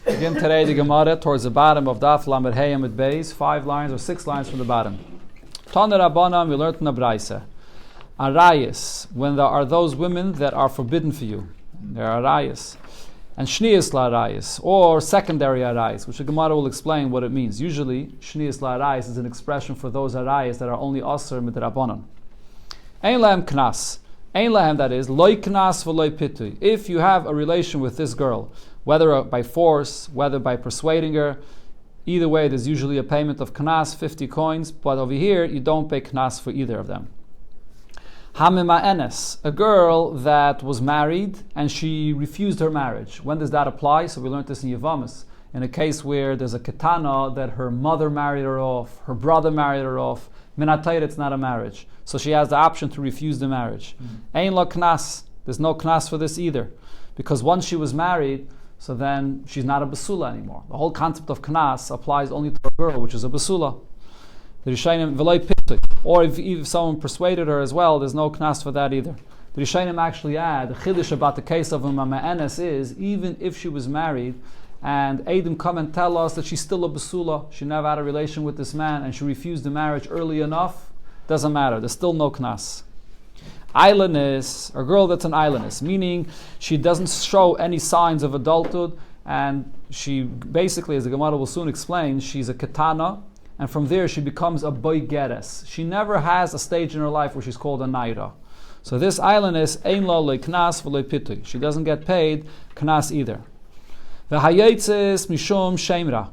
Begin today the Gemara towards the bottom of Daf Lamed Hey Amud Beis, 5 lines or 6 lines from the bottom. Tana Rabbanan, we learned in the Braisa. Arayis, when there are those women that are forbidden for you. There are arayis. And shniyas la'arayis, or secondary arayis, which the Gemara will explain what it means. Usually, shniyas la'arayis is an expression for those arayis that are only asr midrabanan. Ein lahem knas. Ein lahem, that is, loy knas v'loy pitui. If you have a relation with this girl, whether by force, whether by persuading her, either way, there's usually a payment of knas, 50 coins, but over here, you don't pay knas for either of them. Hamima enes, a girl that was married and she refused her marriage. When does that apply? So we learned this in Yavamis. In a case where there's a ketana that her mother married her off, her brother married her off, minatayr, it's not a marriage. So she has the option to refuse the marriage. Ein la knas, there's no knas for this either. Because once she was married, so then she's not a basula anymore. The whole concept of knas applies only to a girl, which is a basula. The Rishayim v'loy pitui. Or if someone persuaded her as well, there's no knas for that either. The Rishayim actually add, the chiddush about the case of Umama Enes is, even if she was married, and Eidim come and tell us that she's still a basula, she never had a relation with this man, and she refused the marriage early enough, doesn't matter, there's still no knas. Islandess, a girl that's an islandess, meaning she doesn't show any signs of adulthood, and she basically, as the Gemara will soon explain, she's a ketana, and from there she becomes a boy geres. She never has a stage in her life where she's called a naira. So this islandess, ein la le knas v'le pitui. She doesn't get paid knas either. V'hayetzes mishum shemra.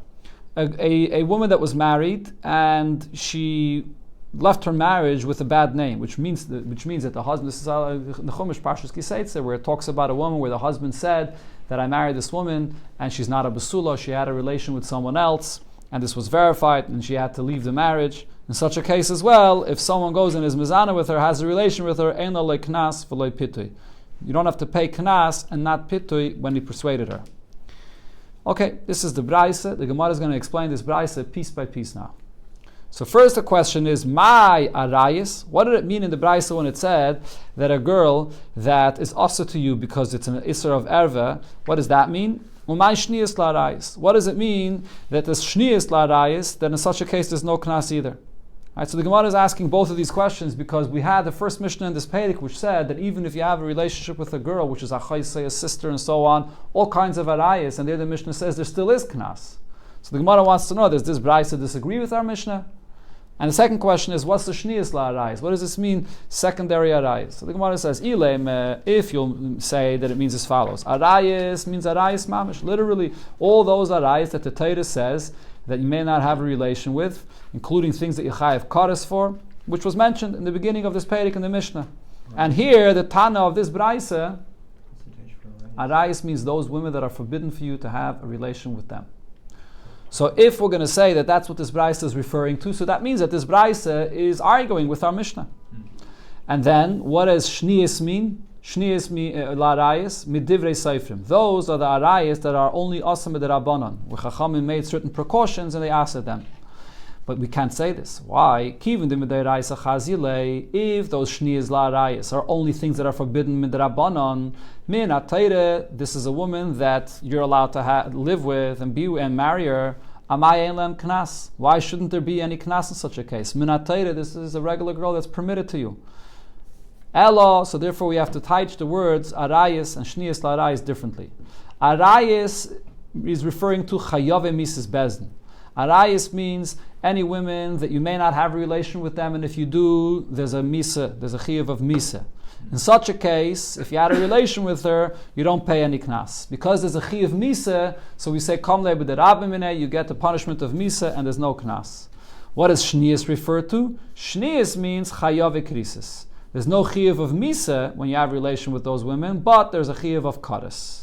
A woman that was married and she left her marriage with a bad name, which means that the husband, this is the Chumash Parshas Kiseitze, where it talks about a woman where the husband said that I married this woman and she's not a basula, she had a relation with someone else, and this was verified, and she had to leave the marriage. In such a case as well, if someone goes and is mizana with her, has a relation with her, ein la le knas v'lo pitui. You don't have to pay knas and not pitui when he persuaded her. Okay, this is the Braisa. The Gemara is going to explain this Braisa piece by piece now. So first the question is, my arayis? What did it mean in the Braisa when it said that a girl that is asa to you because it's an isser of erva, what does that mean? What does it mean that there's shniyas la'arayis, that in such a case there's no knas either? Right, so the Gemara is asking both of these questions because we had the first Mishnah in this Perek which said that even if you have a relationship with a girl, which is a chaysay, a sister, and so on, all kinds of arayis, and there the Mishnah says there still is knas. So the Gemara wants to know, does this Braisa disagree with our Mishnah? And the second question is, what's the shniyas la'arayis? What does this mean, secondary arayis? So the Gemara says, if you'll say that it means as follows. Arayis means arayis mamish. Literally, all those arayis that the Torah says that you may not have a relation with, including things that you chayav kares for, which was mentioned in the beginning of this Perek in the Mishnah. And here, the Tana of this Braisa, arayis means those women that are forbidden for you to have a relation with them. So if we're going to say that that's what this Braisa is referring to, so that means that this Braisa is arguing with our Mishnah. And then, what does shniyas mean? Shniyas la'arayis midivrei seifrim. Those are the arayis that are only asam b'derabanan, where Chachamim made certain precautions and they asked them. But we can't say this. Why? Kivin d'midayraisa chazilei. If those shniyas la'arayis are only things that are forbidden midrabanan, min atayre, this is a woman that you're allowed to live with and be and marry her. Amay ein lem knas. Why shouldn't there be any knas in such a case? Min atayre, this is a regular girl that's permitted to you. Elo, so therefore we have to teach the words arayis and shniyas la'arayis differently. Arayis is referring to chayave mises bezdin. Arayis means any women that you may not have a relation with them, and if you do, there's a misa, there's a chiyuv of misa. In such a case, if you had a relation with her, you don't pay any knas. Because there's a chiyuv misa, so we say, kom le b'derabimine, you get the punishment of misa, and there's no knas. What does shniyas refer to? Shniyas means chayave krisis. There's no chiyuv of misa when you have a relation with those women, but there's a chiyuv of kares.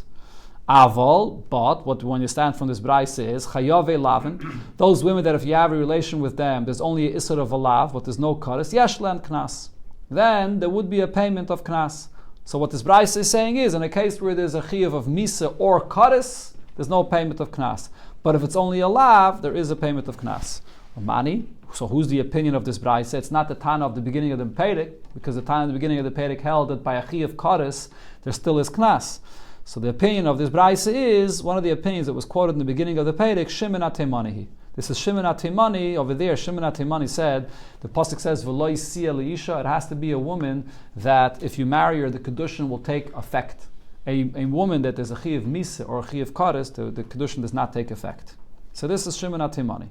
Aval, but what we understand from this Braisa is chayave lavin. Those women that if you have a relation with them, there's only a isser of a lav, but there's no kares. Yeshlen knas. Then there would be a payment of knas. So what this Braisa is saying is, in a case where there's a chiyuv of misa or kares, there's no payment of knas. But if it's only a lav, there is a payment of knas. Mani. So who's the opinion of this Braisa? It's not the Tana of the beginning of the Perek, because the Tana of the beginning of the Perek held that by a chiyuv kares, there still is knas. So the opinion of this Braisa is one of the opinions that was quoted in the beginning of the Perek, Shimon HaTeimani. This is Shimon HaTeimani. Over there, Shimon HaTeimani said, the pasuk says, V'lo yisiya leisha, it has to be a woman that if you marry her, the kedushin will take effect. A woman that is a chiyav misa or a chiyav kares, the kedushin does not take effect. So this is Shimon HaTeimani.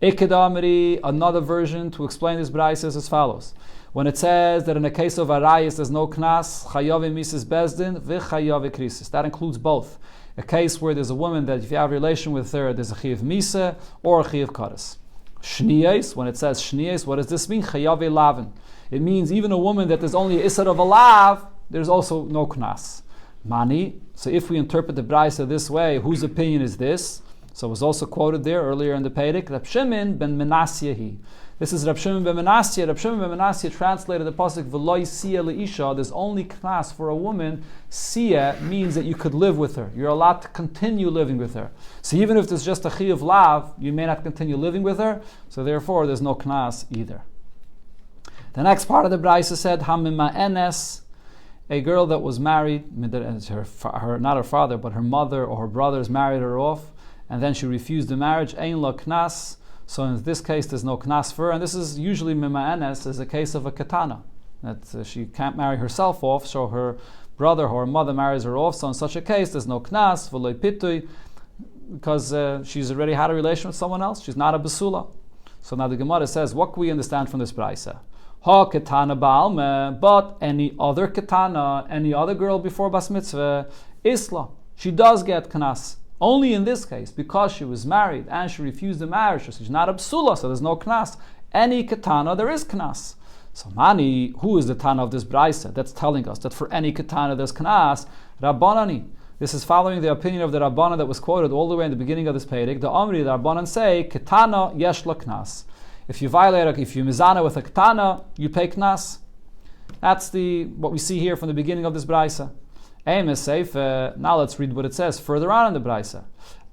Ekedamri, another version to explain this Braisa is as follows. When it says that in a case of arayis there's no knas, chayav mises bezdin, v'chayav krisis. That includes both. A case where there's a woman that if you have a relation with her, there's a chiyav misa or a chiyav kares. Shniyes, when it says shniyes, what does this mean? Chayav lavin. It means even a woman that there's only isar of a lav, there's also no knas. Mani. So if we interpret the Braisa this way, whose opinion is this? So it was also quoted there earlier in the Perek, Rab Shimon ben Menasyehi. This is Rab Shimon ben Menasye. Rab Shimon ben Menasye translated the pasuk V'lo yisiya leisha. There's only knas for a woman. Siya means that you could live with her. You're allowed to continue living with her. So even if there's just a chiyav lav, you may not continue living with her. So therefore, there's no knas either. The next part of the Braisa said Hamima enes. A girl that was married, her not her father, but her mother or her brothers married her off, and then she refused the marriage. Ein la knas. So in this case, there's no knas for her, and this is usually mima'anes, is a case of a katana, that she can't marry herself off, so her brother or her mother marries her off. So in such a case, there's no knas v'lo pitui, because she's already had a relation with someone else. She's not a basula. So now the Gemara says, what can we understand from this Braisa? Ha katana ba'alme, but any other katana, any other girl before bas mitzvah, isla, she does get knas. Only in this case, because she was married and she refused the marriage, so she's not a psula, so there's no knas. Any katana, there is knas. So Mani, who is the Tana of this Braisa that's telling us that for any katana there's knas? Rabbanani. This is following the opinion of the Rabbana that was quoted all the way in the beginning of this Perek. The Amri, the Rabbanan say, katana yesh la knas. If you violate, if you mizana with a katana, you pay knas. That's what we see here from the beginning of this Braisa. Now let's read what it says further on in the Braisa.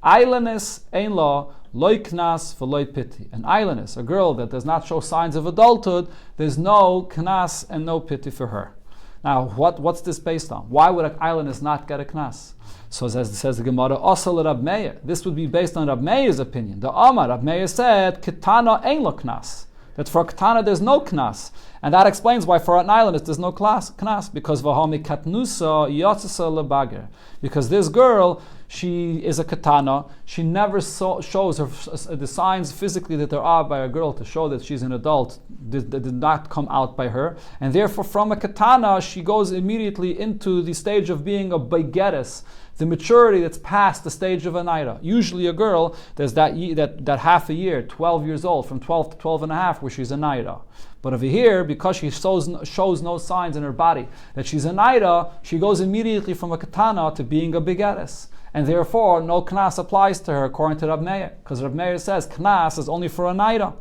Eilenis ein la loy knas v'loy piti. An eilenis, a girl that does not show signs of adulthood, there's no knas and no piti for her. Now, what's this based on? Why would an eilenis not get a knas? So as says the Gemara, Osel Rab Meir. This would be based on Rab Meir's opinion. The Amar, Rab Meir said, Ketana ein la knas. That for a katana there's no knas. And that explains why for an eilenis there's no knas. Because v'hami katnusa yotzasa lebager. Because this girl, she is a katana. She never shows the signs physically that there are by a girl to show that she's an adult. That did not come out by her. And therefore from a katana she goes immediately into the stage of being a begeres, the maturity that's past the stage of a naira. Usually a girl, there's that half a year, 12 years old, from 12 to 12 and a half, where she's a naira. But over here, because she shows no signs in her body that she's a naira, she goes immediately from a katana to being a begeres. And therefore, no knas applies to her according to Rab Meir. Because Rab Meir says knas is only for a naira.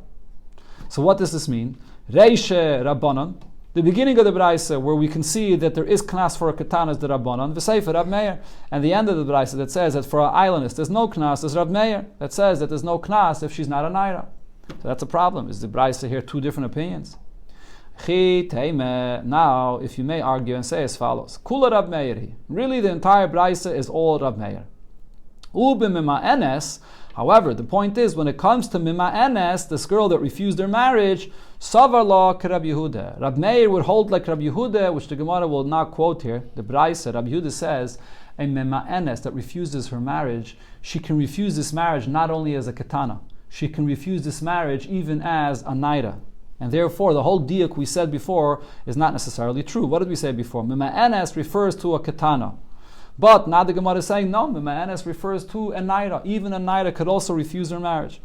So what does this mean? Reishe Rabbanan. The beginning of the Braisa, where we can see that there is knas for a katana, is the Rabbanan, v'seifer Rab Meir. And the end of the Braisa that says that for an eilenis there's no knas is Rab Meir, that says that there's no knas if she's not a naira. So that's a problem. Is the Braisa here two different opinions? Now, if you may argue and say as follows: Kula Rab Meir. Really, the entire Braisa is all Rab Meir. Ubimima enes. However, the point is, when it comes to Mima Enes, this girl that refused her marriage, Savar law Rab Yehuda. Rab Meir would hold like Rab Yehuda, which the Gemara will not quote here. The Braisa, Rab Yehuda says, a Mima Enes that refuses her marriage, she can refuse this marriage not only as a katana, she can refuse this marriage even as a naira. And therefore, the whole diuk we said before is not necessarily true. What did we say before? Mima Enes refers to a katana. But now the Gemara is saying, no, Mima'anes refers to a naira. Even a naira could also refuse her marriage.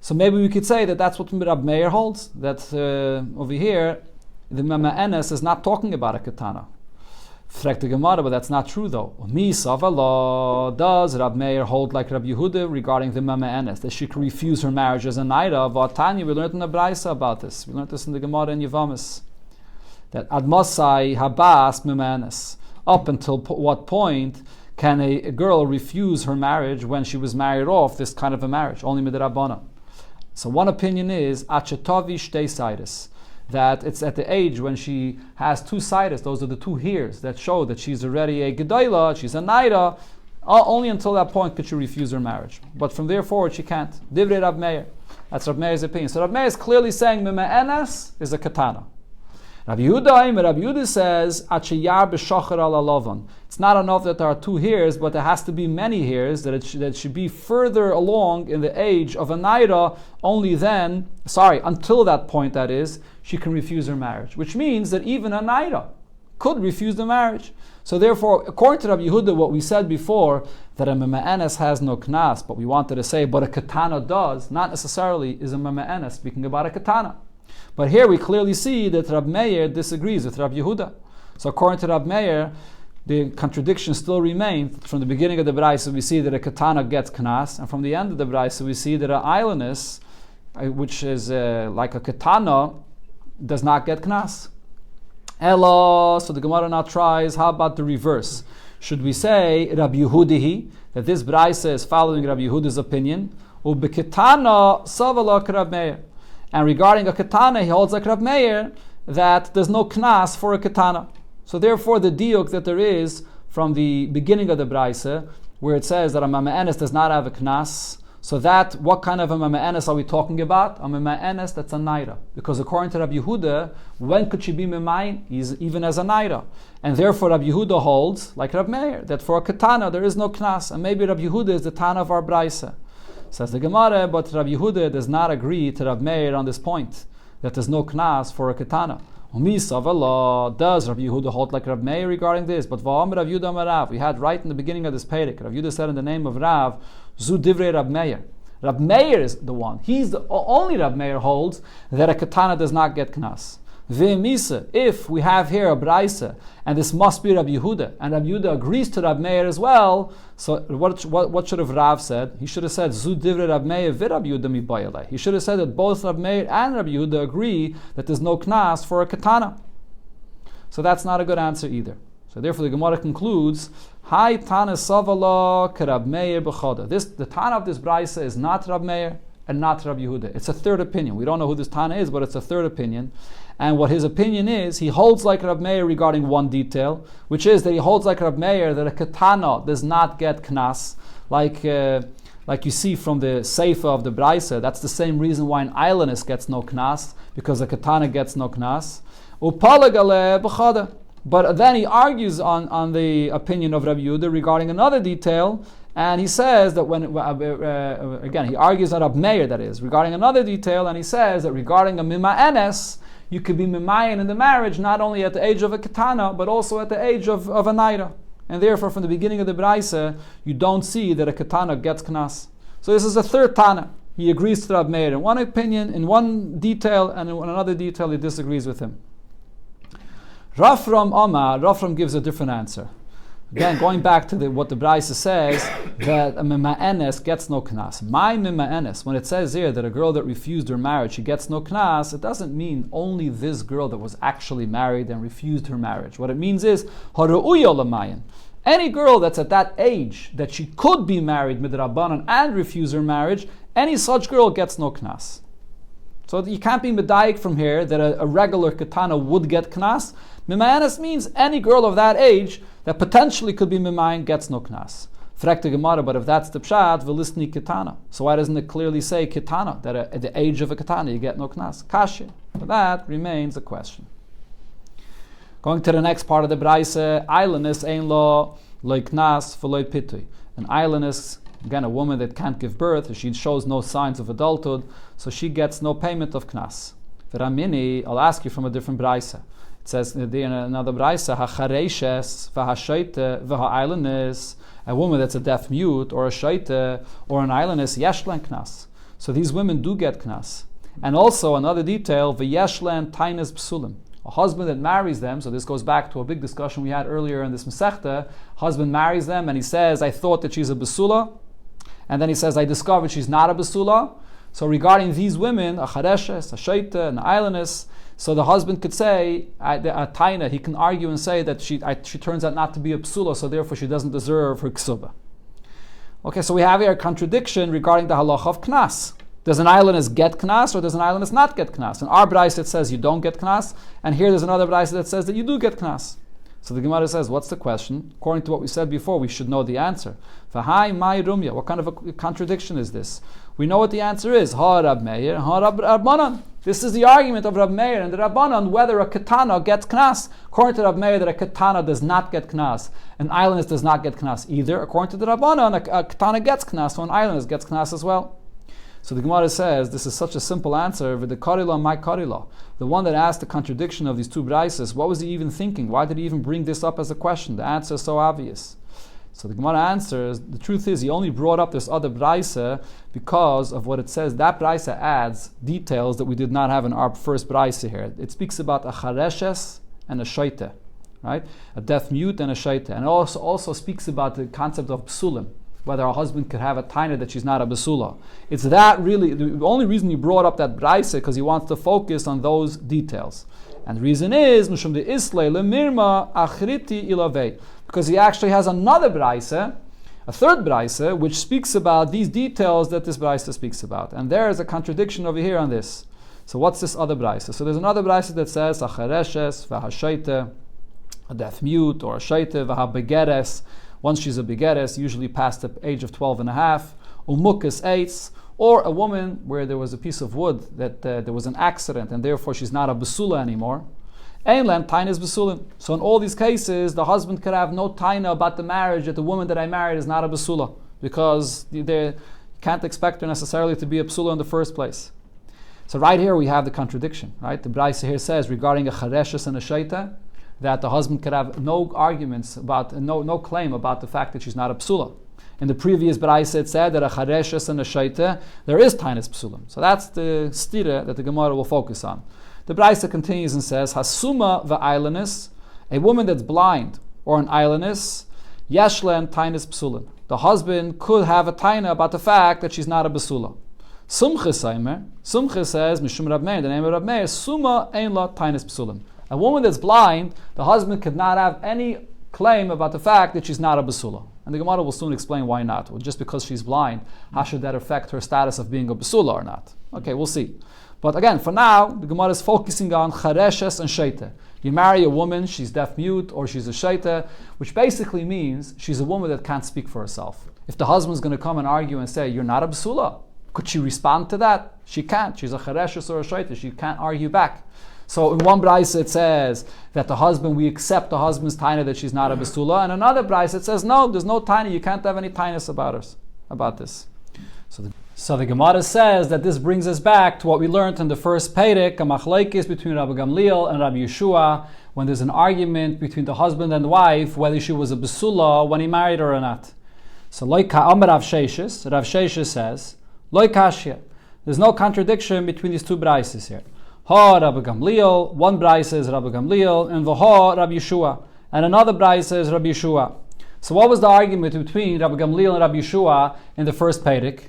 So maybe we could say that that's what Rab Meir holds, that over here, the Mima'anes is not talking about a katana. Frek the Gemara, but that's not true though. Mi Savala, does Rab Meir hold like Rab Yehuda regarding the Mima'anes, that she could refuse her marriage as a naira? Vatanya, we learned in the Braisa about this. We learned this in the Gemara in Yevamis. That Admasai Habas Mima'anes. Up until what point can a girl refuse her marriage when she was married off this kind of a marriage? Only midrabbana. So one opinion is achetavi shtei sidus, that it's at the age when she has two sides. Those are the two hairs that show that she's already a Gedola, she's a Naira. Only until that point could she refuse her marriage. But from there forward, she can't. Divrei Rab Meir. That's Rab Meir's opinion. So Rab Meir is clearly saying Mima'enes is a katana. Rabbi Yehuda says, Achiyar b'shachar ala lavan. It's not enough that there are two hairs, but there has to be many hairs, that it should be further along in the age of a naira. Until that point, that is, she can refuse her marriage. Which means that even a naira could refuse the marriage. So therefore, according to Rabbi Yehuda, what we said before, that a mema'enes has no knas, but we wanted to say, but a katana does, not necessarily is a mema'enes speaking about a katana. But here we clearly see that Rab Meir disagrees with Rab Yehuda. So according to Rab Meir, the contradiction still remains. From the beginning of the Braisa, we see that a katana gets knas, and from the end of the Braisa, we see that an islandess, which is like a katana, does not get knas. Elo, so the Gemara now tries, how about the reverse? Should we say Rabbi Yehudihi, that this Braisa is following Rabbi Yehuda's opinion, ubeketana savalak Rab Meir. And regarding a katana, he holds like Rab Meir that there's no knas for a katana. So therefore, the diuk that there is from the beginning of the Braisa, where it says that a mama'enes does not have a knas, so that, what kind of a mama'enes are we talking about? A mama'enes that's a naira. Because according to Rabbi Yehuda, when could she be memayin? Even as a naira. And therefore Rabbi Yehuda holds, like Rab Meir, that for a katana there is no knas. And maybe Rabbi Yehuda is the Tana of our Braisa. Says the Gemara, but Rabbi Yehuda does not agree to Rab Meir on this point, that there's no knas for a katana. Does Rabbi Yehuda hold like Rab Meir regarding this? But we had right in the beginning of this Perek, Rabbi Yehuda said in the name of Rav, Zu divrei Rab Meir. Rab Meir is the one. He's the only Rab Meir holds that a katana does not get knas. If we have here a Braisa, and this must be Rabbi Yehuda, and Rabbi Yehuda agrees to Rab Meir as well, so what should have Rav said? He should have said, Zu divrei Rab Meir vi Rabbi Yehuda mi bayalei. He should have said that both Rab Meir and Rabbi Yehuda agree that there's no knas for a katana. So that's not a good answer either. So therefore the Gemara concludes, Hai Tana Savala Rab Meir b'choda. The Tana of this Braisa is not Rab Meir and not Rabbi Yehuda. It's a third opinion. We don't know who this Tana is, but it's a third opinion. And what his opinion is, he holds like Rab Meir regarding one detail, which is that he holds like Rab Meir that a katana does not get knas, like you see from the Seifa of the Braisa. That's the same reason why an islandess gets no knas, because a katana gets no knas. Upalagale b'chada. But then he argues on the opinion of Rabbi Yehuda regarding another detail, and he says that again, he argues on Rab Meir, that is, regarding another detail, and he says that regarding a mima'enes, you could be mimayin in the marriage not only at the age of a katana, but also at the age of a naira. And therefore, from the beginning of the Braisa, you don't see that a katana gets knas. So this is a third Tana. He agrees to Rab Meir in one opinion, in one detail, and in another detail he disagrees with him. Rafram gives a different answer. Again, going back to what the Braisa says, that a mima'enes gets no knas. My mima'enes, when it says here that a girl that refused her marriage, she gets no knas, it doesn't mean only this girl that was actually married and refused her marriage. What it means is, haru'uya l'mayin. Any girl that's at that age that she could be married midrabanan and refuse her marriage, any such girl gets no knas. So you can't be medayik from here that a regular katana would get knas. Mima'enes means any girl of that age that potentially could be mimayin gets no knas. Frek the Gemara, but if that's the pshat, velisni katana. So why doesn't it clearly say katana, that at the age of a katana you get no knas? Kashi. But that remains a question. Going to the next part of the Braisa, islandess ein lo knas v'lo pitui. An islandess, again, a woman that can't give birth, she shows no signs of adulthood, so she gets no payment of knas. V'ramini, I'll ask you from a different Braisa. It says in another Braisa, hachareishes v'hashaita v'ha'islandess, a woman that's a deaf mute, or a shaita, or an islandess, yeshlen knas. So these women do get knas. And also another detail, v'yeshlen taines psulim. A husband that marries them, so this goes back to a big discussion we had earlier in this Masechta. Husband marries them and he says, I thought that she's a basula. And then he says, I discovered she's not a basula. So regarding these women, a chareshes, a shaita, an islandess, so the husband could say, a taina, he can argue and say that she turns out not to be a psula, so therefore she doesn't deserve her ksuba. Okay, so we have here a contradiction regarding the halacha of knas. Does an islandess get knas or does an islandess not get knas? In our brayse it says you don't get knas, and here there's another brayse that says that you do get knas. So the Gemara says, what's the question? According to what we said before, we should know the answer. V'hai mai rumya. What kind of a contradiction is this? We know what the answer is. Ha Rab Meir, ha Rab Rabbanan. This is the argument of Rab Meir and the Rabbanan whether a katana gets knas. According to Rab Meir, that a katana does not get knas. An islandess does not get knas either. According to the Rabbanan, a katana gets knas, so an islandess gets knas as well. So the Gemara says, this is such a simple answer, the karila, my karila. The one that asked the contradiction of these two braises, what was he even thinking? Why did he even bring this up as a question? The answer is so obvious. So the Gemara answers, the truth is he only brought up this other braisa because of what it says. That braisa adds details that we did not have in our first braisa here. It speaks about a chareshes and a shaita, right? A deaf mute and a shaita. And it also speaks about the concept of psulim, whether a husband could have a taina that she's not a basula. It's that really, the only reason he brought up that braisa because he wants to focus on those details. And the reason is, because he actually has another braisa, a third braisa, which speaks about these details that this braisa speaks about. And there is a contradiction over here on this. So what's this other braisa? So there's another braisa that says, achareshes, v'hashaita, a deaf mute, or a shaita, v'habegeres. Once she's a begeres, usually past the age of 12 and a half, umukas eitz, or a woman where there was a piece of wood that there was an accident and therefore she's not a basula anymore. Einland taina is basulim. So in all these cases, the husband could have no taina about the marriage that the woman that I married is not a basula, because they can't expect her necessarily to be a basula in the first place. So right here we have the contradiction, right? The Braisa here says regarding a chareshes and a shaita, that the husband could have no arguments about, no claim about the fact that she's not a psula. In the previous Braisa it said that a chareshes and a shaita, there is tainis psulim. So that's the stira that the Gemara will focus on. The Braisa continues and says, Hasuma va'ailanis, a woman that's blind or an ailanis, yeshlen tainis psulim. The husband could have a taina about the fact that she's not a basula. Sumche says, Mishum Rab Meir, the name of Rab Meir, Suma ein la tainis psulim. A woman that's blind, the husband could not have any claim about the fact that she's not a basula. And the Gemara will soon explain why not. Well, just because she's blind, how should that affect her status of being a basula or not? Okay, we'll see. But again, for now, the Gemara is focusing on chareshes and shaita. You marry a woman, she's deaf mute, or she's a shaita, which basically means she's a woman that can't speak for herself. If the husband's going to come and argue and say, you're not a basula, could she respond to that? She can't. She's a chareshes or a shaita. She can't argue back. So in one brayse it says that the husband, we accept the husband's taina that she's not a basula, and another brayse it says no, there's no taina, you can't have any tainas about this. So the Gemara says that this brings us back to what we learned in the first Perek, a machlekes between Rabbi Gamliel and Rabbi Yeshua, when there's an argument between the husband and the wife whether she was a basula when he married her or not. So loika amar Rav Sheshes says, loikashya, there's no contradiction between these two brayses here. Ha Rabbi Gamliel, one brayse is Rabbi Gamliel, and v'ha Rabbi Yeshua, and another brayse is Rabbi Yeshua. So what was the argument between Rabbi Gamliel and Rabbi Yeshua in the first Perek?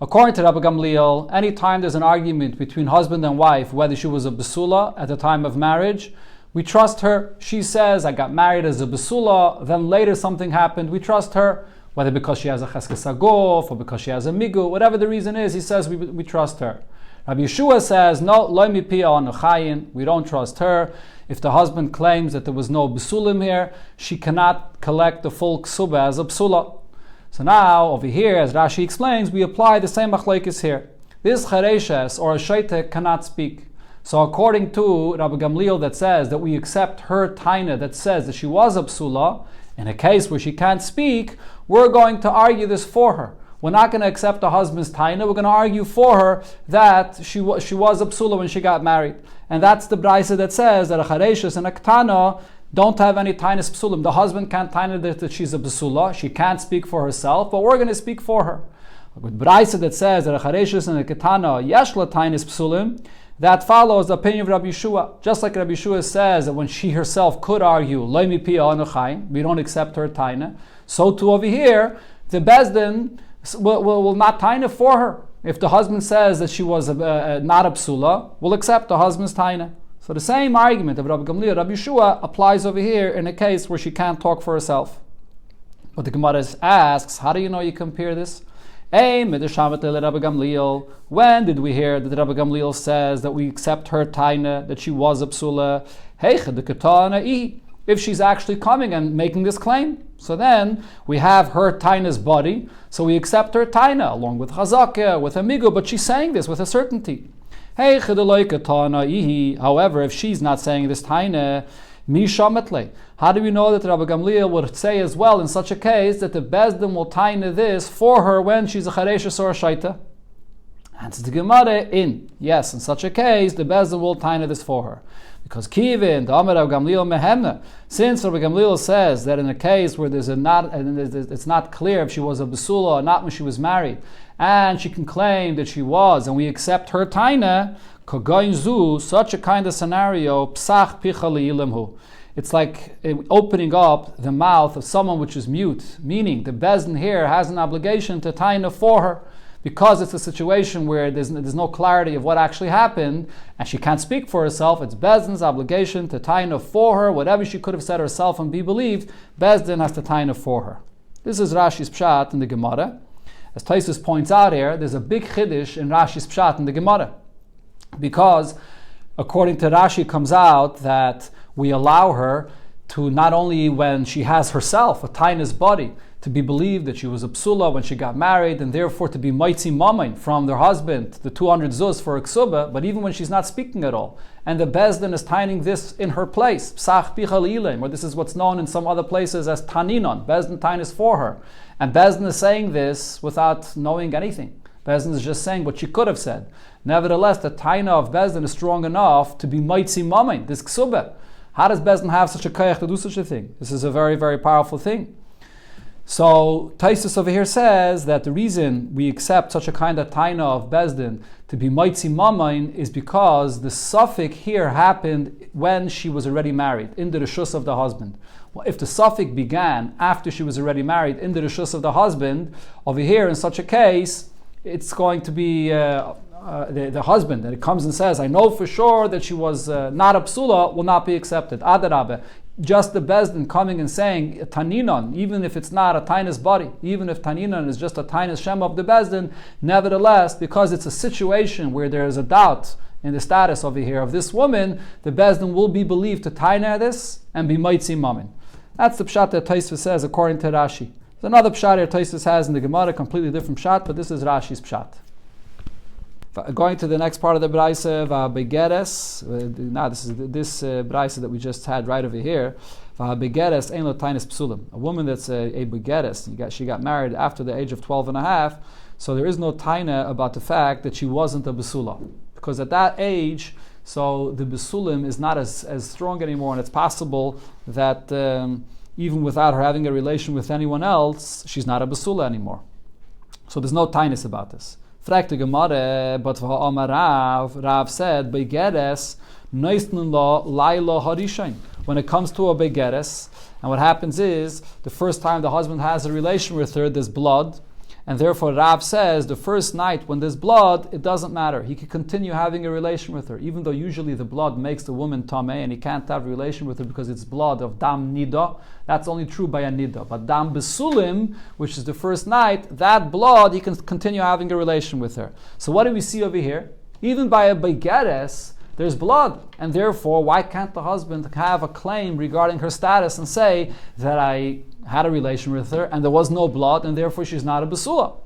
According to Rabbi Gamliel, anytime there's an argument between husband and wife whether she was a basula at the time of marriage, we trust her. She says, I got married as a basula, then later something happened, we trust her, whether because she has a cheskes agof or because she has a migu, whatever the reason is, he says we trust her. Rabbi Yeshua says, no, loy mipia on chayin, we don't trust her. If the husband claims that there was no basulim here, she cannot collect the full ksuba as a basula. So now, over here, as Rashi explains, we apply the same machlekes here. This chareshes or a shaita cannot speak. So according to Rabbi Gamliel that says that we accept her taina that says that she was a basula, in a case where she can't speak, we're going to argue this for her. We're not going to accept the husband's taina. We're going to argue for her that she was a psula when she got married. And that's the braisa that says that a chareshes and a ketana don't have any tainis psulim. The husband can't taina that she's a psula. She can't speak for herself, but we're going to speak for her. With braisa that says that a chareshes and a ketana yeshla tainis psulim, that follows the opinion of Rabbi Yeshua. Just like Rabbi Yeshua says that when she herself could argue, Loi mi pia anu chaim, we don't accept her taina. So too over here, the Bezdin will not taina for her. If the husband says that she was not a psula, we'll accept the husband's taina. So the same argument of Rabbi Gamliel, Rabbi Yeshua applies over here in a case where she can't talk for herself. But the Gemara asks, how do you know you compare this? When did we hear that Rabbi Gamliel says that we accept her taina, that she was a psula? If she's actually coming and making this claim. So then we have her taina's body, so we accept her taina along with chazakah, with amigo, but she's saying this with a certainty. However, if she's not saying this taina, how do we know that Rabbi Gamliel would say as well in such a case that the Bezdin will taina this for her when she's a chareshes or a shaita? Answer the Gemara in. Yes, in such a case, the Bezdin will taina this for her. Because Kivin, the Amar Rabbi Gamliel mehemna, since Rabbi Gamliel says that in a case where it's not clear if she was a basula or not when she was married, and she can claim that she was, and we accept her taina, kogain zu, such a kind of scenario, psach picha li'ilimhu. It's like opening up the mouth of someone which is mute, meaning the Bezdin here has an obligation to taina for her, because it's a situation where there's no clarity of what actually happened, and she can't speak for herself. It's Bezdin's obligation to taina for her, whatever she could have said herself and be believed, Bezdin has to taina for her. This is Rashi's pshat in the Gemara. As Taisus points out here, there's a big chiddush in Rashi's pshat in the Gemara, because according to Rashi, it comes out that we allow her to not only when she has herself a taina's body, to be believed that she was a psula when she got married, and therefore to be maitzi mamain from their husband, the 200 zuz for a ksuba, but even when she's not speaking at all. And the Bezdin is taining this in her place, psach picha li'ilim, or this is what's known in some other places as taninon. Bezdin tain is for her. And Bezdin is saying this without knowing anything. Bezdin is just saying what she could have said. Nevertheless, the taina of Bezdin is strong enough to be maitzi mamain, this ksuba. How does Bezdin have such a koyach to do such a thing? This is a very, very powerful thing. So Taisus over here says that the reason we accept such a kind of taina of Bezdin to be maitzi mamain is because the suffix here happened when she was already married, in the reshus of the husband. Well, if the suffix began after she was already married, in the reshus of the husband, over here in such a case, it's going to be the husband, and it comes and says, I know for sure that she was not a psula, will not be accepted. Adarabe. Just the Bezdin coming and saying taninon, even if it's not a tainus body, even if taninon is just a tainus shem of the Bezdin, nevertheless, because it's a situation where there is a doubt in the status over here of this woman, the Bezdin will be believed to taina this and be maitzi mamin. That's the pshat that Tosfos says according to Rashi. There's another pshat here Tosfos has in the Gemara, completely different pshat, but this is Rashi's pshat. Going to the next part of the Braise, Begeres. Now this is this Braise that we just had right over here. Begeres ein lo tainis psulim. A woman that's a Begeres, she got married after the age of 12 and a half, so there is no taina about the fact that she wasn't a besula. Because at that age, so the besulim is not as strong anymore, and it's possible that even without her having a relation with anyone else, she's not a besula anymore. So there's no tainis about this. Fragt the Gemara, but Rav said, Begeres, Neisnun lo Laila Harishain. When it comes to a Begeres, and what happens is, the first time the husband has a relation with her, there's blood, and therefore Rav says, the first night when there's blood, it doesn't matter. He can continue having a relation with her, even though usually the blood makes the woman tameh, and he can't have a relation with her because it's blood of dam nida. That's only true by a nida. But dam besulim, which is the first night, that blood, he can continue having a relation with her. So what do we see over here? Even by a begeres, there's blood, and therefore, why can't the husband have a claim regarding her status and say that I had a relation with her and there was no blood, and therefore she's not a besula?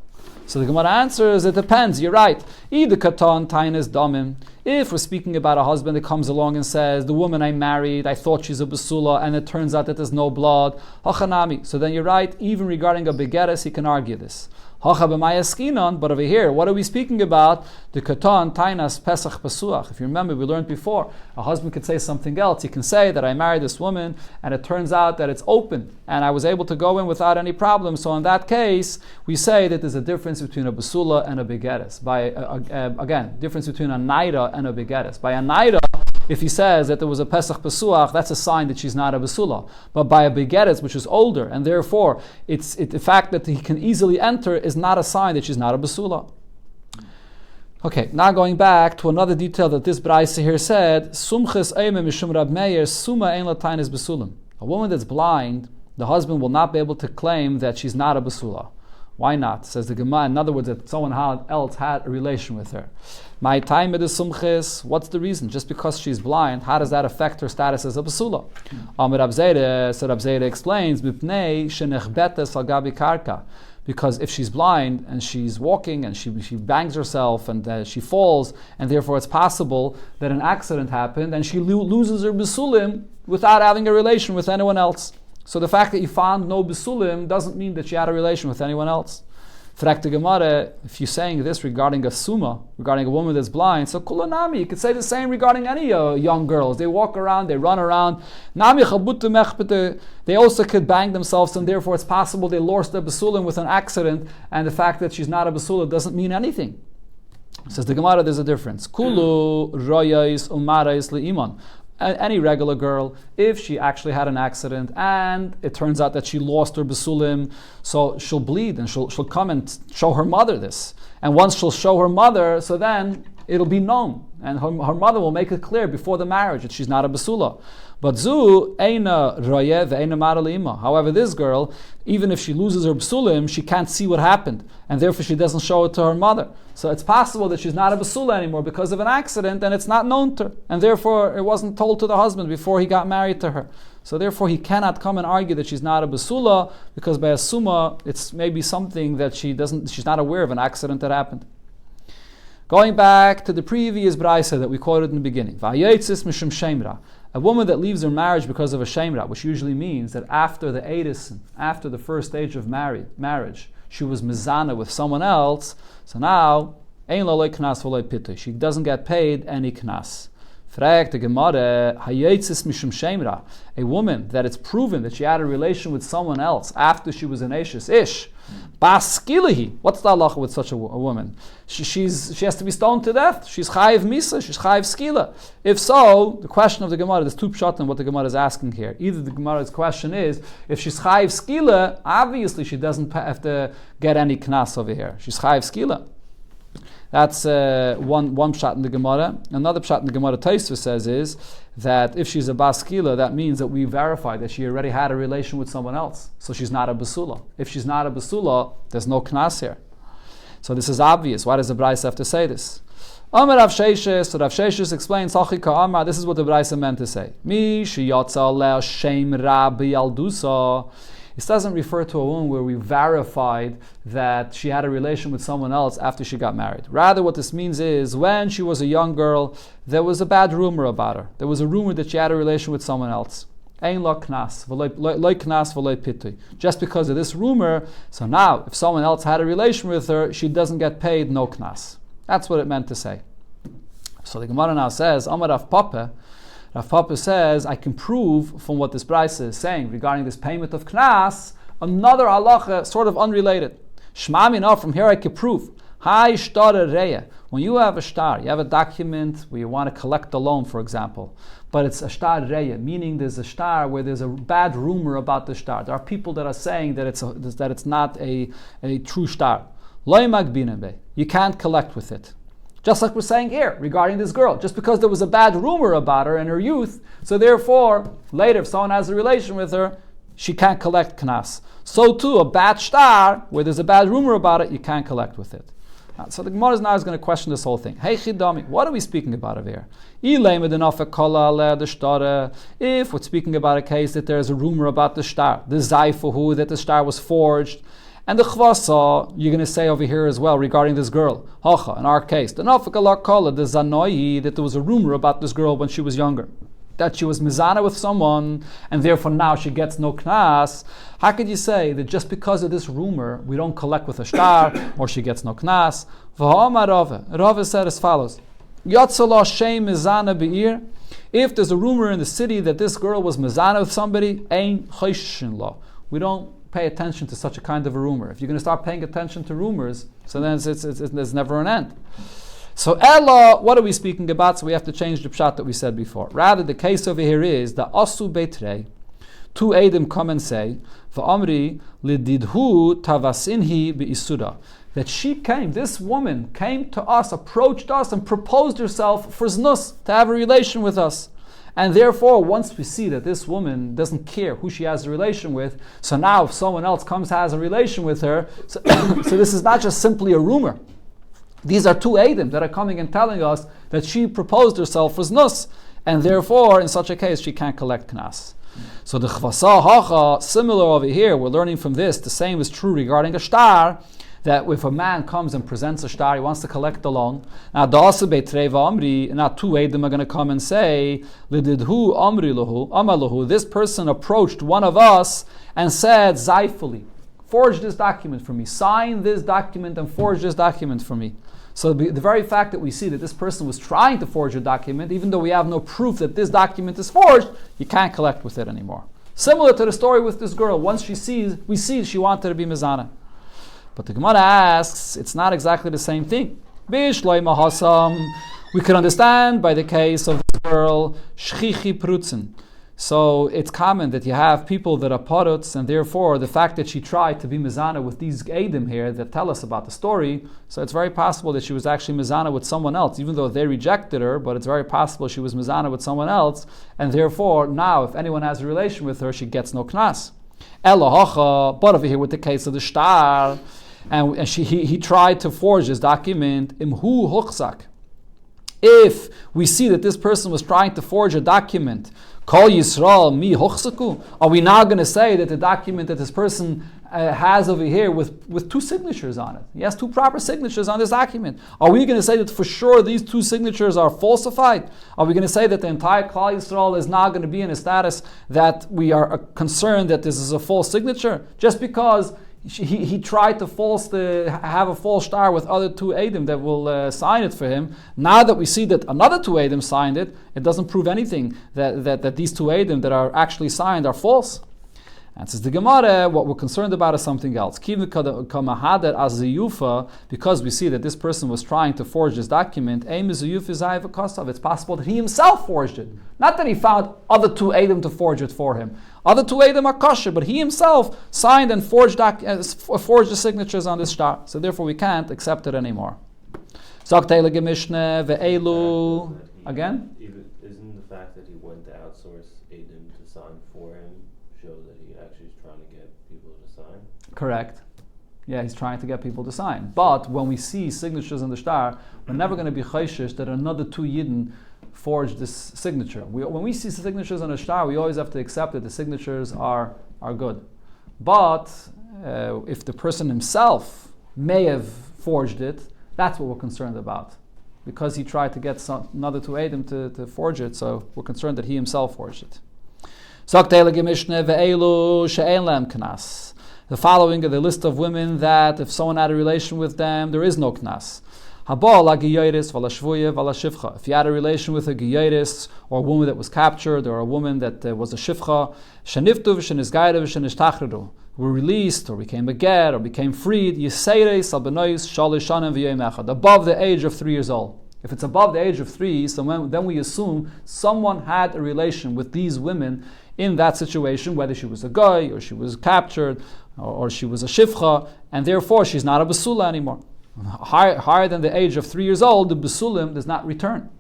So the Gemara answers, it depends, you're right. Either katan tainas damim. If we're speaking about a husband that comes along and says, the woman I married, I thought she's a besula, and it turns out that there's no blood, hachanami. So then you're right, even regarding a begeres, he can argue this. But over here, what are we speaking about? The katan tainas pesach pasuach. If you remember, we learned before, a husband could say something else. He can say that I married this woman, and it turns out that it's open, and I was able to go in without any problem. So in that case, we say that there's a difference between a basula and a begeres. Again, difference between a naira and a begeres. By a naira, if he says that there was a Pesach Pesuach, that's a sign that she's not a Basula. But by a Begeres, which is older, and therefore the fact that he can easily enter is not a sign that she's not a Basula. Okay, now going back to another detail that this Braise here said, Sumches Eime Mishum Rab Meir, Suma Ein Latainis Basulim. A woman that's blind, the husband will not be able to claim that she's not a Basula. Why not? Says the Gemara. In other words, that someone else had a relation with her. My time it is sumchis. What's the reason? Just because she's blind, how does that affect her status as a basula? Rab Zera explains, because if she's blind and she's walking and she bangs herself and she falls, and therefore it's possible that an accident happened and she loses her basulim without having a relation with anyone else. So the fact that you found no basulim doesn't mean that she had a relation with anyone else. Fragt the Gemara, if you're saying this regarding a suma, regarding a woman that's blind, so kulanami, you could say the same regarding any young girls. They walk around, they run around. They also could bang themselves, and therefore it's possible they lost their basulim with an accident, and the fact that she's not a basula doesn't mean anything. Says the Gemara, there's a difference. Kulu royais umarais li'iman. Any regular girl, if she actually had an accident and it turns out that she lost her basulim, so she'll bleed and she'll come and show her mother this. And once she'll show her mother, so then it'll be known. And her mother will make it clear before the marriage that she's not a basula. But zu eina roye ve'eina mara li'ima. However, this girl, even if she loses her basulim, she can't see what happened, and therefore she doesn't show it to her mother. So it's possible that she's not a basula anymore because of an accident, and it's not known to her, and therefore it wasn't told to the husband before he got married to her. So therefore he cannot come and argue that she's not a basula, because by a summa it's maybe something that she's not aware of an accident that happened. Going back to the previous brayse that we quoted in the beginning, Vayetzis mishum shemra. A woman that leaves her marriage because of a shemra, which usually means that after the edis, after the first stage of marriage, she was mizana with someone else, so now, ein lo knas v'lo pitui. She doesn't get paid any knas. Fragt the Gemara, hayetzis mishum shemra. A woman that it's proven that she had a relation with someone else after she was an eshes ish. Baskilahi. What's the halacha with such a woman? She has to be stoned to death. She's chayiv misa. She's chayiv skila. If so, the question of the Gemara, there's two pshat in what the Gemara is asking here. Either the Gemara's question is, if she's chayiv skila, obviously she doesn't have to get any knas over here. She's chayiv skila. That's one pshat in the Gemara. Another pshat in the Gemara Text says is that if she's a baskila, that means that we verify that she already had a relation with someone else. So she's not a basula. If she's not a basula, there's no knas here. So this is obvious. Why does the Braisa have to say this? Amar Rav Sheishes, so Rav Sheishes explains, Amar, this is what the Braisa meant to say. Mi sheyotza leo shem rabbi aldusa. This doesn't refer to a woman where we verified that she had a relation with someone else after she got married. Rather, what this means is, when she was a young girl, there was a bad rumor about her. There was a rumor that she had a relation with someone else. Ein lo knas, v'lo knas v'lo pitui. Just because of this rumor, so now, if someone else had a relation with her, she doesn't get paid no knas. That's what it meant to say. So the Gemara now says, Amar Rav Papa, Rav Papa says, I can prove from what this Braisa is saying regarding this payment of knas, another halacha, sort of unrelated. Shma mina, from here I can prove. Hai shtar reya. When you have a shtar, you have a document where you want to collect a loan, for example, but it's a shtar reya, meaning there's a shtar where there's a bad rumor about the shtar. There are people that are saying that it's not a true shtar. Lo magbinen be. You can't collect with it. Just like we're saying here regarding this girl, just because there was a bad rumor about her in her youth, so therefore later if someone has a relation with her, she can't collect knas. So too, a bad shtar, where there's a bad rumor about it, you can't collect with it. So the Gemara now is going to question this whole thing. Hey chidami, what are we speaking about over here? If we're speaking about a case that there's a rumor about the shtar, the zayfuhu, that the shtar was forged, and the chvasa, you're going to say over here as well regarding this girl. Hacha, in our case, the nafak kala, the zanoi, that there was a rumor about this girl when she was younger, that she was mizana with someone, and therefore now she gets no knas. How could you say that just because of this rumor, we don't collect with a shtar, or she gets no knas? Rava said as follows, Yatzala shem mizana be'ir. If there's a rumor in the city that this girl was mizana with somebody, ein chayshin la. We don't pay attention to such a kind of a rumor. If you're going to start paying attention to rumors, so then there's never an end. So Ella, what are we speaking about? So we have to change the pshat that we said before. Rather, the case over here is the asu beitrei. Two Edom come and say, v'amri lididhu tavasinhi be'isuda. That she came, this woman came to us, approached us, and proposed herself for znus, to have a relation with us. And therefore, once we see that this woman doesn't care who she has a relation with, so now if someone else comes has a relation with her, so, so this is not just simply a rumor. These are two Eidim that are coming and telling us that she proposed herself as Nus, and therefore, in such a case, she can't collect Knas. So the Chvasa Hacha, similar over here, we're learning from this, the same is true regarding a shtar, that if a man comes and presents a shtar, he wants to collect the loan. Now, now two Eidim are going to come and say, Lididhu Amri Lahu, Amalahu, this person approached one of us and said, Zaifuli, forge this document for me, sign this document and forge this document for me. So the very fact that we see that this person was trying to forge a document, even though we have no proof that this document is forged, you can't collect with it anymore. Similar to the story with this girl, once we see she wanted to be Mizana. But the Gemara asks, it's not exactly the same thing. We could understand by the case of this girl, Shchichi Prutzen. So it's common that you have people that are paruts, and therefore the fact that she tried to be mizana with these Eidim here that tell us about the story, so it's very possible that she was actually mizana with someone else, even though they rejected her, but it's very possible she was mizana with someone else, and therefore now if anyone has a relation with her, she gets no knas. Elohacha, but over here with the case of the shtar, and he tried to forge this document, imhu huchzak. If we see that this person was trying to forge a document, Kol Yisrael mi hochsaku, are we now going to say that the document that this person has over here with two signatures on it, he has two proper signatures on this document, are we going to say that for sure these two signatures are falsified? Are we going to say that the entire Klal Yisrael is now going to be in a status that we are concerned that this is a false signature? Just because he tried to have a false star with other two Eidim that will sign it for him. Now that we see that another two Eidim signed it, it doesn't prove anything that these two Eidim that are actually signed are false. And says the Gemara, what we're concerned about is something else. Because we see that this person was trying to forge this document, it's possible that he himself forged it. Not that he found other two Eidim to forge it for him. Other two Eidim are kosher, but he himself signed and forged the signatures on this star. So therefore we can't accept it anymore. Again? Isn't the fact that he went to outsource Eidim to sign for him show that he actually is trying to get people to sign? Correct. Yeah, he's trying to get people to sign. But when we see signatures in the star, we're never going to be chayshish that another two Yidden forged this signature. When we see signatures on a star, we always have to accept that the signatures are good. But if the person himself may have forged it, that's what we're concerned about. Because he tried to get another two Eidim to forge it, so we're concerned that he himself forged it. The following are the list of women that if someone had a relation with them, there is no knas. If you had a relation with a giyaris, or a woman that was captured, or a woman that was a shivcha, were released, or became a ger, or became freed, above the age of 3 years old. If it's above the age of 3, so then we assume someone had a relation with these women in that situation, whether she was a guy, or she was captured, or she was a shivcha, and therefore she's not a basula anymore. Higher than the age of 3 years old, the basulim does not return.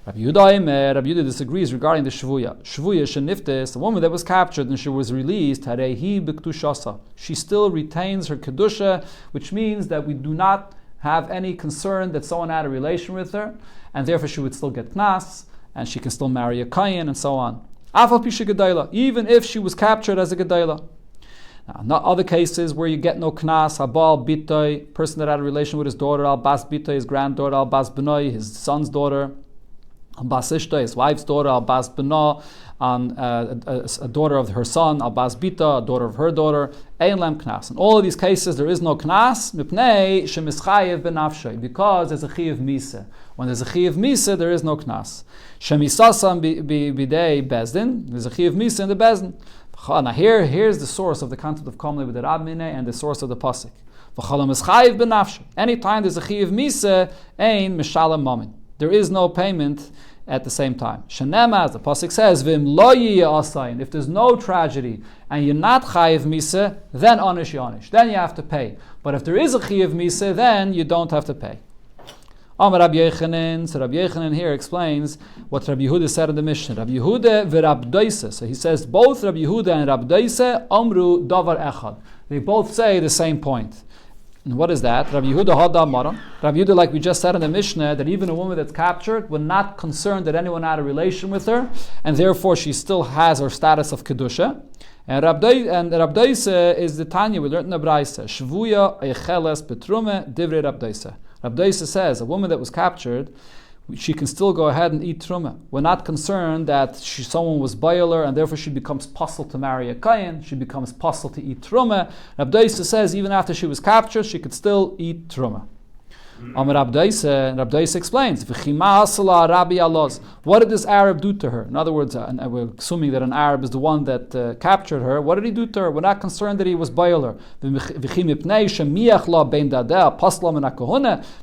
Rabbi Yehuda disagrees regarding the shvuya. Shvuya sheniftes, a woman that was captured and she was released, harehi b'ktushasa. She still retains her kedusha, which means that we do not have any concern that someone had a relation with her, and therefore she would still get knas, and she can still marry a kayin, and so on. Afal pisha gedayla, even if she was captured as a gedayla. Now, not other cases where you get no knas, habal bitoy, person that had a relation with his daughter, al bas bitoy, his granddaughter, al bas benoy, his son's daughter, al bas ishta, his wife's daughter, al bas beno, a daughter of her son, al bas bita, a daughter of her daughter, ein lem knas. In all of these cases, there is no knas, mipnei shemischayev benafshay, because there's a chiyav misa. When there's a chiyav misa, there is no knas. Shemisasam bidei bezdin, there's a chiyav misa in the bezdin. Now here's the source of the concept of Kamle with the Rabmine and the source of the pasuk. Anytime there's a chiyav misa, ein mishalem mamin. There is no payment at the same time. Shanema, as the pasuk says, v'im lo asayin. If there's no tragedy and you're not chayiv misa, then onish yonish. Then you have to pay. But if there is a chiyav misa, then you don't have to pay. Amar Rabbi Yechanan. So Rabbi Yechanan here explains what Rabbi Yehuda said in the Mishnah. Rabbi Yehuda v'Rab Doisa. So he says both Rabbi Yehuda and Rab Doisa amru davar echad. They both say the same point. And what is that? Rabbi Yehuda hada amara. Rabbi Yehuda, like we just said in the Mishnah, that even a woman that's captured, we're not concerned that anyone had a relation with her, and therefore she still has her status of kedusha. And Rab Doisa is the Tanya we learned in the Braisa. Shvuya eicheles betrume divrei Rab Doisa. Rab Doisa says a woman that was captured, she can still go ahead and eat truma. We're not concerned that someone was boiler and therefore she becomes possible to marry a kayin. She becomes possible to eat truma. Rab Doisa says even after she was captured, she could still eat truma. Rab Doisa explains, what did this Arab do to her? In other words, we're assuming that an Arab is the one that captured her. What did he do to her? We're not concerned that he was boiler.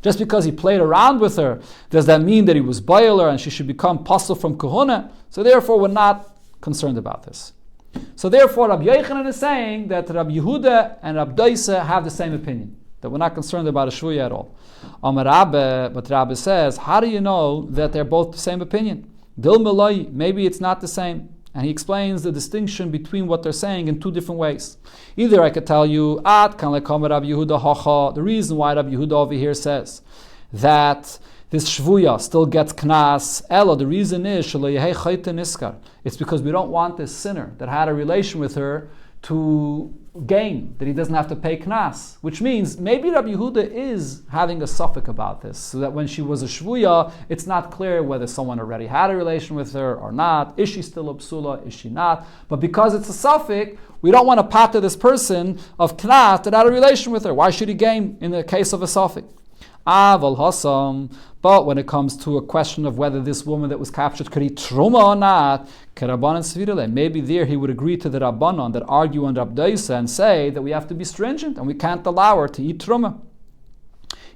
Just because he played around with her, does that mean that he was boiler and she should become pasul from kahuna? So therefore, we're not concerned about this. So therefore, Rabbi Yechanan is saying that Rabbi Yehuda and Rabbi Doisa have the same opinion, that we're not concerned about a shvuya at all. But Rabbi says, how do you know that they're both the same opinion? Dil meloi, maybe it's not the same. And he explains the distinction between what they're saying in two different ways. Either I could tell you, the reason why Rabbi Yehuda over here says that this shvuya still gets knas, ella, the reason is, it's because we don't want this sinner that had a relation with her to gain, that he doesn't have to pay knas, which means maybe Rabbi Yehuda is having a suffix about this, so that when she was a shvuya, it's not clear whether someone already had a relation with her or not. Is she still a psula? Is she not? But because it's a suffix, we don't want to pater this person of knas that had a relation with her. Why should he gain in the case of a suffix? Aval hasam. But when it comes to a question of whether this woman that was captured could eat truma or not, maybe there he would agree to the Rabbanon that argue on Rab Doisa and say that we have to be stringent and we can't allow her to eat truma.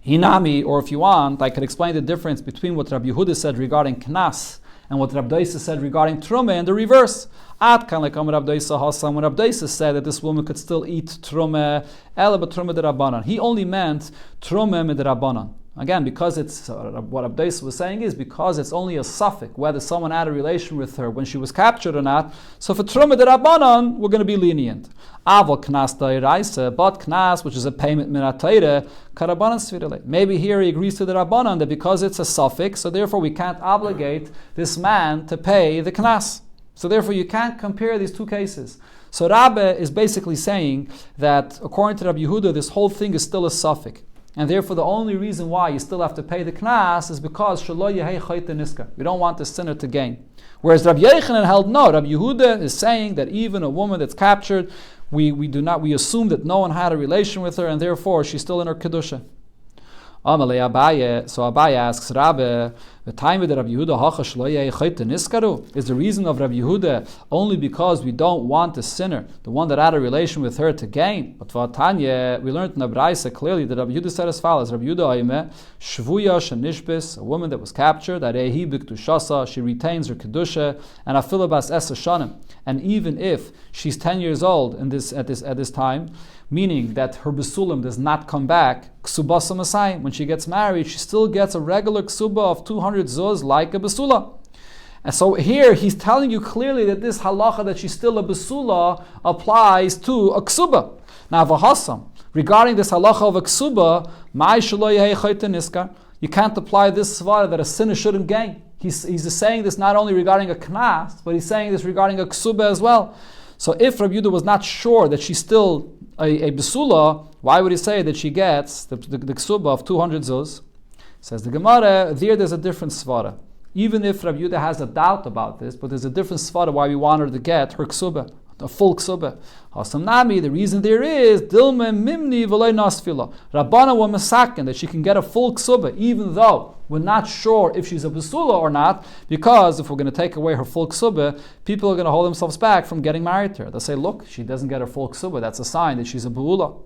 Hinami, or if you want, I could explain the difference between what Rabbi Yehuda said regarding knas and what Rab Doisa said regarding truma in the reverse. At kan like Rab Doisa hasam, when Rab Doisa said that this woman could still eat truma, ela but truma de Rabbanon. He only meant truma mid Rabbanon. Again, because it's what Rab Doisa was saying is because it's only a suffix whether someone had a relation with her when she was captured or not. So for truma de Rabbanon, we're going to be lenient. Aval knas da'iraisa, but knas, which is a payment minatayre, karabanan svirele. Maybe here he agrees to the Rabbanon that because it's a suffix, so therefore we can't obligate this man to pay the knas. So therefore you can't compare these two cases. So Rabbi is basically saying that according to Rabbi Yehuda, this whole thing is still a suffix. And therefore the only reason why you still have to pay the knas is because shelo yehei chayte niska. We don't want the sinner to gain. Whereas Rabbi Yechanan held no. Rabbi Yehuda is saying that even a woman that's captured, we assume that no one had a relation with her and therefore she's still in her kedusha. Amalei Abaye, so Abaye asks Rabbi, the time with Rabbi Yehuda hacha shelo yehei chayte niskaru, is the reason of Rabbi Yehuda only because we don't want the sinner, the one that had a relation with her, to gain. But for Tanya, we learned in the Braisa clearly that Rabbi Yehuda said as follows: Rabbi Yehuda aime shvuya shenishbis, a woman that was captured, arehi b'ktushasa, she retains her kedusha, and afilu bas es shanim, and even if she's 10 years old at this time, meaning that her besulim does not come back, Kesubos Masai, when she gets married, she still gets a regular ksuba of 200 zuz like a besula. And so here he's telling you clearly that this halacha that she's still a besula applies to a ksuba. Now v'hasam, regarding this halacha of a ksuba, ma'ay shelo yehei chayte niskar, you can't apply this svara that a sinner shouldn't gain. He's saying this not only regarding a knas, but he's saying this regarding a ksuba as well. So if Rabbi Yehuda was not sure that she's still a besula, why would he say that she gets the ksuba of 200 zuz? Says the Gemara, there's a different svara. Even if Rabbi Yehuda has a doubt about this, but there's a different svara why we want her to get her ksuba, a full ksuba. Hasam nami, the reason there is dilma mimni v'loy nasfila. Rabbana wa masakin, that she can get a full ksuba, even though we're not sure if she's a besula or not, because if we're going to take away her full ksuba, people are going to hold themselves back from getting married to her. They'll say, look, she doesn't get her full ksuba, that's a sign that she's a beula.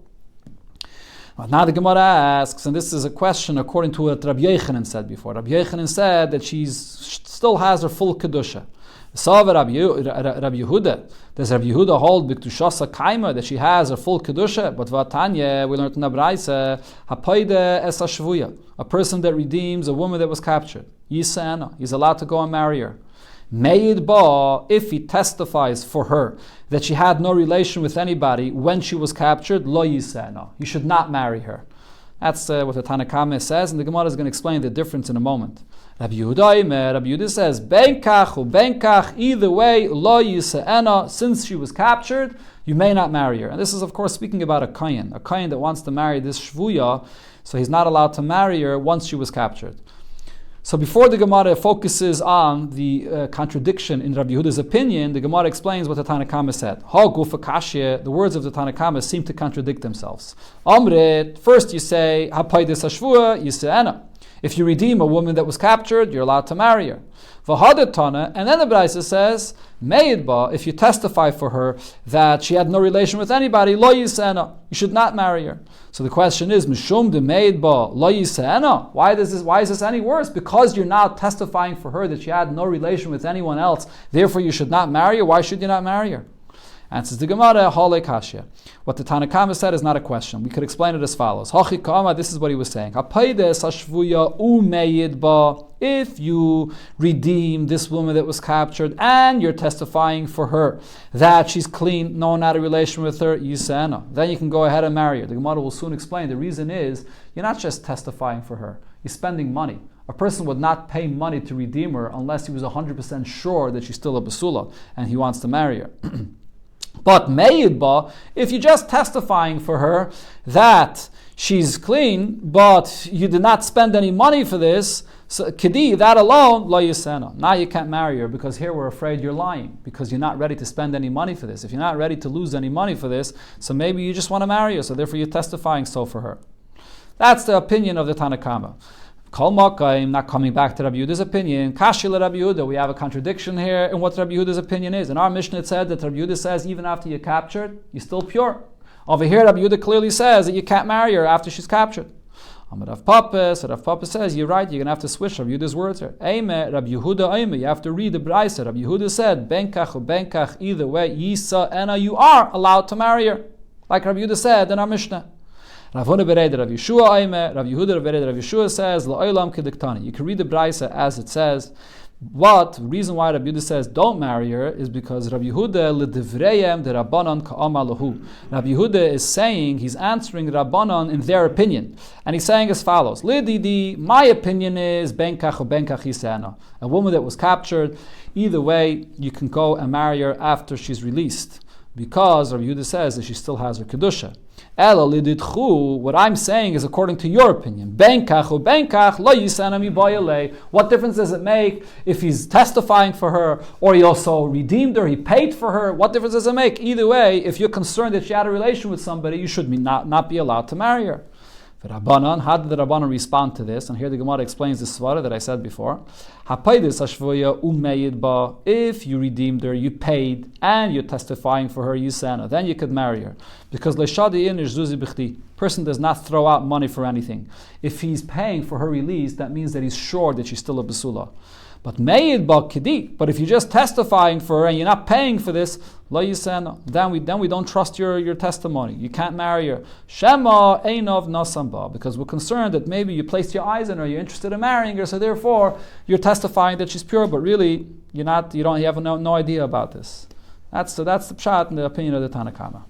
Now the Gemara asks, and this is a question according to what Rabbi Yechanan said before. Rabbi Yechanan said that she still has her full kedusha. Rabbi Yehuda. Does Rabbi Yehuda hold b'ktushasa kaima that she has a full kedusha? But v'atanya, we learned in the Braisa, hapoide es hashvuya, a person that redeems a woman that was captured. Yisana, he's allowed to go and marry her. Meid ba, if he testifies for her that she had no relation with anybody when she was captured, lo yisana, he should not marry her. That's what the Tanakama says, and the Gemara is going to explain the difference in a moment. Rabbi Yehuda says, benkach u benkach, either way, lo yisana, since she was captured, you may not marry her. And this is, of course, speaking about a kohen that wants to marry this shvuya, so he's not allowed to marry her once she was captured. So before the Gemara focuses on the contradiction in Rabbi Yehuda's opinion, the Gemara explains what the Tanakama said. The words of the Tanakama seem to contradict themselves. Amrit, first you say, Hapaides hashvua yisena. If you redeem a woman that was captured, you're allowed to marry her. V'hadatana, and then the Braisa says, Meidba, if you testify for her that she had no relation with anybody, lo yisena, you should not marry her. So the question is, Mishum de Meidba lo yisena. Why is this any worse? Because you're now testifying for her that she had no relation with anyone else, therefore you should not marry her. Why should you not marry her? Answers the Gemara, Hale Kashya. What the Tanakama said is not a question. We could explain it as follows. This is what he was saying. If you redeem this woman that was captured and you're testifying for her that she's clean, no one had a relation with her, then you can go ahead and marry her. The Gemara will soon explain. The reason is, you're not just testifying for her, you're spending money. A person would not pay money to redeem her unless he was 100% sure that she's still a basula and he wants to marry her. But Meidba, if you're just testifying for her that she's clean, but you did not spend any money for this, so Kedi, that alone, lo yisena. Now you can't marry her because here we're afraid you're lying because you're not ready to spend any money for this. If you're not ready to lose any money for this, so maybe you just want to marry her, so therefore you're testifying so for her. That's the opinion of the Tanakama. Kol Makayim, not coming back to Rabbi Yehuda's opinion. Kashil Rabbi Yehuda, we have a contradiction here in what Rabbi Yehuda's opinion is. In our Mishnah it said that Rabbi Yehuda says even after you're captured, you're still pure. Over here Rabbi Yehuda clearly says that you can't marry her after she's captured. Rav Papa says, you're right, you're going to have to switch Rabbi Yehuda's words here. Eime, Rabbi Yehuda, Eime, you have to read the Braisa. Rabbi Yehuda said, benkach or benkach, either way, yisa, ena, you are allowed to marry her. Like Rabbi Yehuda said in our Mishnah. Rav Huna bereder Rav Yeshua Aime, Rav Yehuda bereder Rav Yeshua says, La'olam kediktani. You can read the Braisa as it says. But the reason why Rabbi Yehuda says don't marry her is because Rabbi Yehuda l'divreyem de Rabbanan ka'ama lahu. Rabbi Yehuda is saying, he's answering Rabbanan in their opinion. And he's saying as follows, Lididi, my opinion is benkach or benkach yisena. A woman that was captured, either way, you can go and marry her after she's released. Because Rabbi Yehuda says that she still has her kedusha. What I'm saying is according to your opinion. What difference does it make if he's testifying for her or he also redeemed her, he paid for her? What difference does it make? Either way, if you're concerned that she had a relation with somebody, you should not be allowed to marry her. Rabbanan, how did the Rabbanan respond to this? And here the Gemara explains the svara that I said before. If you redeemed her, you paid, and you're testifying for her, yisena, then you could marry her. Because person does not throw out money for anything. If he's paying for her release, that means that he's sure that she's still a basula. But if you're just testifying for her and you're not paying for this, then we don't trust your testimony. You can't marry her. Shema einov nasamba, because we're concerned that maybe you placed your eyes on her, you're interested in marrying her, so therefore you're testifying that she's pure, but really you have no idea about this. That's the pshat in the opinion of the Tanakama.